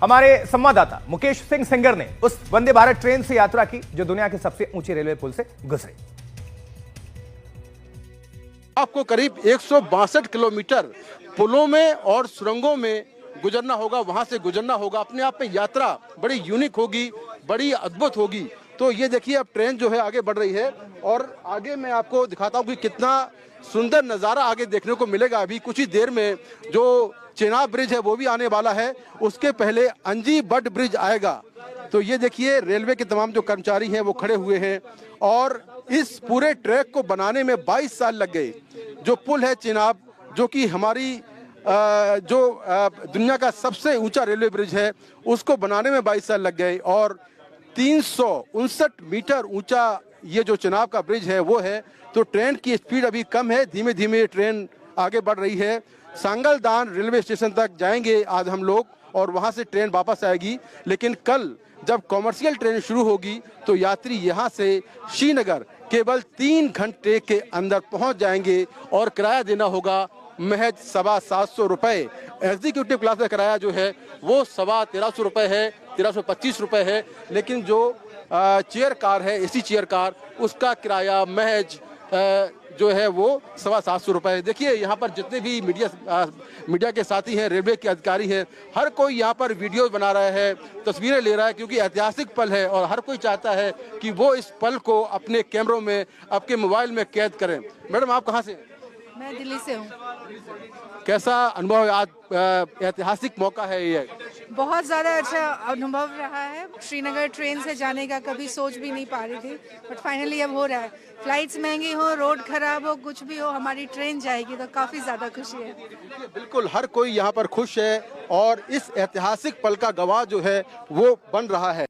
हमारे संवाददाता मुकेश सिंह सेंगर ने उस वंदे भारत ट्रेन से यात्रा की जो दुनिया के सबसे ऊंचे रेलवे पुल से गुजरी। आपको करीब 162 किलोमीटर पुलों में और सुरंगों में गुजरना होगा, वहां से गुजरना होगा। अपने आप में यात्रा बड़ी यूनिक होगी, बड़ी अद्भुत होगी। तो ये देखिए अब ट्रेन जो है आगे बढ़ रही है और आगे मैं आपको दिखाता हूँ कि कितना सुंदर नज़ारा आगे देखने को मिलेगा। अभी कुछ ही देर में जो चेनाब ब्रिज है वो भी आने वाला है, उसके पहले अंजी बट ब्रिज आएगा। तो ये देखिए रेलवे के तमाम जो कर्मचारी हैं वो खड़े हुए हैं और इस पूरे ट्रैक को बनाने में 22 साल लग गए। जो पुल है चेनाब, जो कि हमारी दुनिया का सबसे ऊंचा रेलवे ब्रिज है, उसको बनाने में 22 साल लग गए और 359 मीटर ऊंचा ये जो चेनाब का ब्रिज है वो है। तो ट्रेन की स्पीड अभी कम है, धीमे धीमे ट्रेन आगे बढ़ रही है। सांगलदान रेलवे स्टेशन तक जाएंगे आज हम लोग और वहां से ट्रेन वापस आएगी। लेकिन कल जब कॉमर्शियल ट्रेन शुरू होगी तो यात्री यहां से श्रीनगर केवल 3 घंटे के अंदर पहुंच जाएंगे और किराया देना होगा महज 725 रुपए। एग्जीक्यूटिव क्लास का किराया जो है वो 1350 रुपए है, 1325 रुपए है। लेकिन जो चेयर कार है, एसी चेयर कार, उसका किराया महज जो है वो 725 रुपए है। देखिए यहाँ पर जितने भी मीडिया के साथी हैं, रेलवे के अधिकारी हैं, हर कोई यहाँ पर वीडियो बना रहा है, तस्वीरें ले रहा है, क्योंकि ऐतिहासिक पल है और हर कोई चाहता है कि वो इस पल को अपने कैमरों में, आपके मोबाइल में कैद करें। मैडम आप कहाँ से? मैं दिल्ली से हूँ। कैसा अनुभव है आज? ऐतिहासिक मौका है ये। बहुत ज़्यादा अच्छा अनुभव रहा है। श्रीनगर ट्रेन से जाने का कभी सोच भी नहीं पा रही थी, बट फाइनली अब हो रहा है। फ्लाइट्स महंगी हो, रोड खराब हो, कुछ भी हो, हमारी ट्रेन जाएगी तो काफ़ी ज़्यादा खुशी है। बिल्कुल हर कोई यहाँ पर खुश है और इस ऐतिहासिक पल का गवाह जो है वो बन रहा है।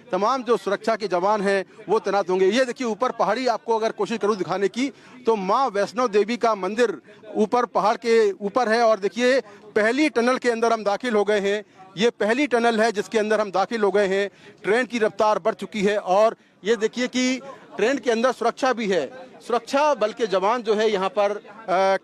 तमाम जो सुरक्षा के जवान हैं वो तैनात होंगे। ये देखिए ऊपर पहाड़ी, आपको अगर कोशिश करूं दिखाने की तो माँ वैष्णो देवी का मंदिर ऊपर पहाड़ के ऊपर है। और देखिए पहली टनल के अंदर हम दाखिल हो गए हैं। ये पहली टनल है जिसके अंदर हम दाखिल हो गए हैं। ट्रेन की रफ्तार बढ़ चुकी है और ये देखिए कि ट्रेन के अंदर सुरक्षा भी है। सुरक्षा बल के जवान जो है यहाँ पर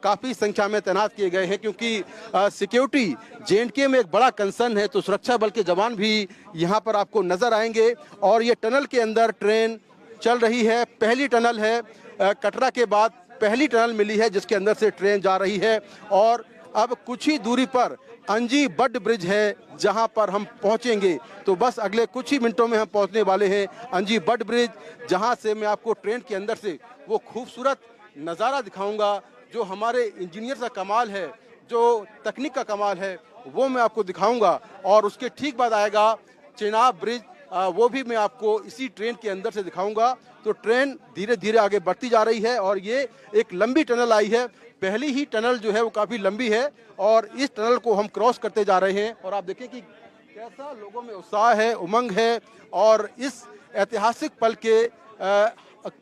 काफ़ी संख्या में तैनात किए गए हैं, क्योंकि सिक्योरिटी JNK में एक बड़ा कंसर्न है। तो सुरक्षा बल के जवान भी यहाँ पर आपको नज़र आएंगे। और ये टनल के अंदर ट्रेन चल रही है। पहली टनल है, कटरा के बाद पहली टनल मिली है जिसके अंदर से ट्रेन जा रही है। और अब कुछ ही दूरी पर अंजी बट ब्रिज है जहां पर हम पहुंचेंगे। तो बस अगले कुछ ही मिनटों में हम पहुंचने वाले हैं अंजी बट ब्रिज, जहां से मैं आपको ट्रेन के अंदर से वो खूबसूरत नज़ारा दिखाऊंगा। जो हमारे इंजीनियर का कमाल है, जो तकनीक का कमाल है, वो मैं आपको दिखाऊंगा। और उसके ठीक बाद आएगा चेनाब ब्रिज, वो भी मैं आपको इसी ट्रेन के अंदर से दिखाऊंगा। तो ट्रेन धीरे धीरे आगे बढ़ती जा रही है और ये एक लंबी टनल आई है। पहली ही टनल जो है वो काफ़ी लंबी है और इस टनल को हम क्रॉस करते जा रहे हैं। और आप देखें कि कैसा लोगों में उत्साह है, उमंग है और इस ऐतिहासिक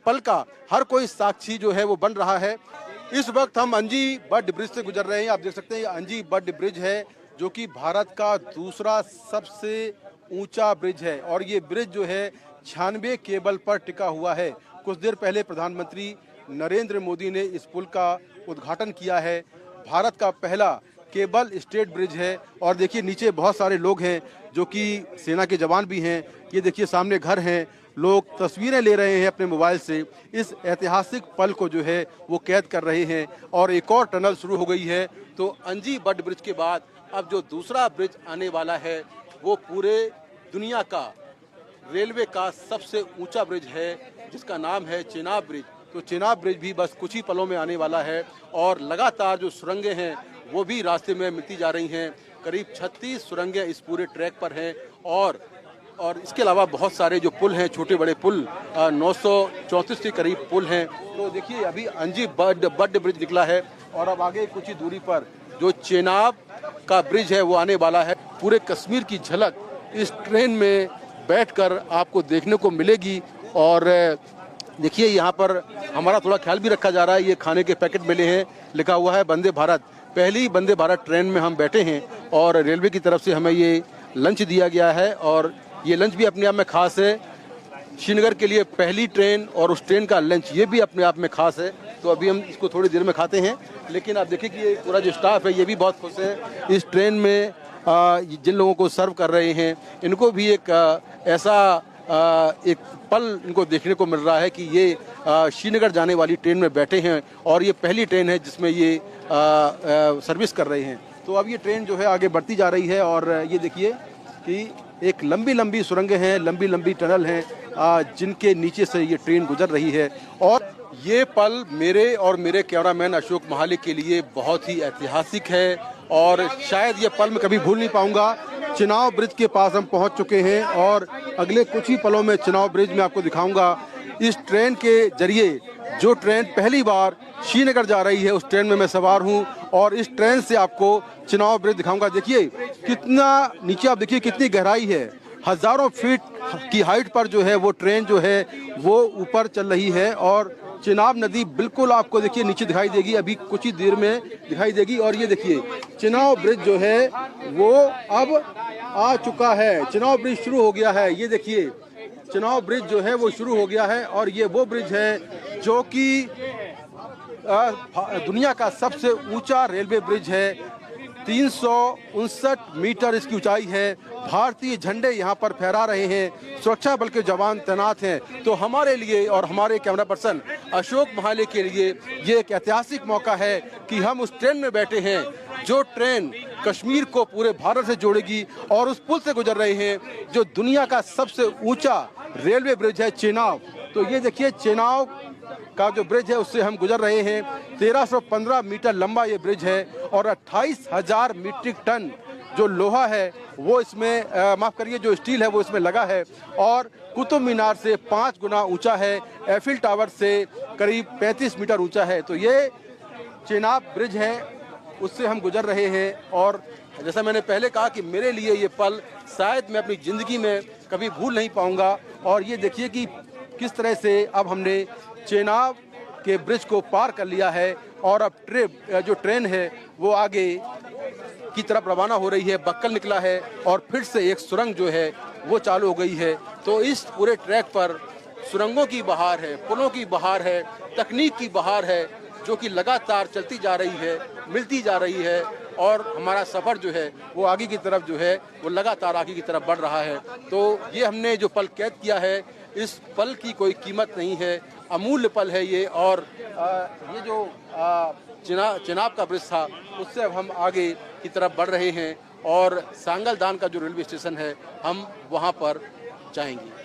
पल का हर कोई साक्षी जो है वो बन रहा है। इस वक्त हम अंजी बट ब्रिज से गुजर रहे हैं। आप देख सकते हैं ये अंजी बट ब्रिज है जो कि भारत का दूसरा सबसे ऊंचा ब्रिज है और ये ब्रिज जो है 96 केबल पर टिका हुआ है। कुछ देर पहले प्रधानमंत्री नरेंद्र मोदी ने इस पुल का उद्घाटन किया है। भारत का पहला केबल स्टेट ब्रिज है। और देखिए नीचे बहुत सारे लोग हैं जो कि सेना के जवान भी हैं। ये देखिए सामने घर हैं, लोग तस्वीरें ले रहे हैं अपने मोबाइल से, इस ऐतिहासिक पल को जो है वो कैद कर रहे हैं। और एक और टनल शुरू हो गई है। तो अंजी बट ब्रिज के बाद अब जो दूसरा ब्रिज आने वाला है वो पूरे दुनिया का रेलवे का सबसे ऊंचा ब्रिज है जिसका नाम है चेनाब ब्रिज। तो चेनाब ब्रिज भी बस कुछ ही पलों में आने वाला है और लगातार जो सुरंगें हैं वो भी रास्ते में मिलती जा रही हैं। करीब 36 सुरंगें इस पूरे ट्रैक पर हैं और इसके अलावा बहुत सारे जो पुल हैं, छोटे बड़े पुल, 934 के करीब पुल हैं। तो देखिए अभी अंजी बट ब्रिज निकला है और अब आगे कुछ ही दूरी पर जो चेनाब का ब्रिज है वो आने वाला है। पूरे कश्मीर की झलक इस ट्रेन में बैठकर आपको देखने को मिलेगी। और देखिए यहाँ पर हमारा थोड़ा ख्याल भी रखा जा रहा है। ये खाने के पैकेट मिले हैं, लिखा हुआ है वंदे भारत। पहली वंदे भारत ट्रेन में हम बैठे हैं और रेलवे की तरफ से हमें ये लंच दिया गया है और ये लंच भी अपने आप में खास है। श्रीनगर के लिए पहली ट्रेन और उस ट्रेन का लंच ये भी अपने आप में खास है। तो अभी हम इसको थोड़ी देर में खाते हैं। लेकिन आप देखिए कि ये पूरा जो स्टाफ है ये भी बहुत खुश है। इस ट्रेन में जिन लोगों को सर्व कर रहे हैं इनको भी एक ऐसा एक पल इनको देखने को मिल रहा है कि ये श्रीनगर जाने वाली ट्रेन में बैठे हैं और ये पहली ट्रेन है जिसमें ये सर्विस कर रहे हैं। तो अब ये ट्रेन जो है आगे बढ़ती जा रही है और ये देखिए कि एक लंबी लंबी सुरंगें हैं, लंबी लंबी टनल हैं जिनके नीचे से ये ट्रेन गुजर रही है। और ये पल मेरे और मेरे कैमरामैन अशोक महालिक के लिए बहुत ही ऐतिहासिक है और शायद ये पल मैं कभी भूल नहीं पाऊंगा। चिनाव ब्रिज के पास हम पहुंच चुके हैं और अगले कुछ ही पलों में चिनाव ब्रिज में आपको दिखाऊंगा। इस ट्रेन के जरिए जो ट्रेन पहली बार श्रीनगर जा रही है उस ट्रेन में मैं सवार हूं और इस ट्रेन से आपको चिनाव ब्रिज दिखाऊंगा। देखिए कितना नीचे, आप देखिए कितनी गहराई है, हजारों फीट की हाइट पर जो है वो ट्रेन जो है वो ऊपर चल रही है और चिनाब नदी बिल्कुल आपको देखिए नीचे दिखाई देगी, अभी कुछ ही देर में दिखाई देगी। और ये देखिए चिनाव ब्रिज जो है वो अब आ चुका है, चिनाव ब्रिज शुरू हो गया है। ये देखिए चिनाव ब्रिज जो है वो शुरू हो गया है और ये वो ब्रिज है जो कि दुनिया का सबसे ऊंचा रेलवे ब्रिज है। 359 मीटर इसकी ऊंचाई है। भारतीय झंडे यहाँ पर फहरा रहे हैं, सुरक्षा बल के जवान तैनात हैं। तो हमारे लिए और हमारे कैमरा पर्सन अशोक महाले के लिए ये एक ऐतिहासिक मौका है कि हम उस ट्रेन में बैठे हैं जो ट्रेन कश्मीर को पूरे भारत से जोड़ेगी और उस पुल से गुजर रहे हैं जो दुनिया का सबसे ऊंचा रेलवे ब्रिज है, चेनाब। तो ये देखिए चेनाब का जो ब्रिज है उससे हम गुजर रहे हैं। 1315 मीटर लंबा ये ब्रिज है और 28,000 मीट्रिक टन जो लोहा है वो इसमें माफ करिए जो स्टील है वो इसमें लगा है और कुतुब मीनार से 5 गुना ऊंचा है, एफिल टावर से करीब 35 मीटर ऊंचा है। तो ये चेनाब ब्रिज है, उससे हम गुजर रहे हैं और जैसा मैंने पहले कहा कि मेरे लिए ये पल शायद मैं अपनी ज़िंदगी में कभी भूल नहीं पाऊंगा। और ये देखिए कि किस तरह से अब हमने चेनाब के ब्रिज को पार कर लिया है और अब जो ट्रेन है वो आगे की तरफ रवाना हो रही है। बक्कल निकला है और फिर से एक सुरंग जो है वो चालू हो गई है। तो इस पूरे ट्रैक पर सुरंगों की बहार है, पुलों की बहार है, तकनीक की बहार है जो कि लगातार चलती जा रही है, मिलती जा रही है और हमारा सफ़र जो है वो आगे की तरफ जो है वो लगातार आगे की तरफ बढ़ रहा है। तो ये हमने जो पल कैद किया है इस पल की कोई कीमत नहीं है, अमूल्य पल है ये। और ये जो चिनाब का ब्रिज था उससे अब हम आगे की तरफ बढ़ रहे हैं और सांगलदान का जो रेलवे स्टेशन है हम वहाँ पर जाएंगे।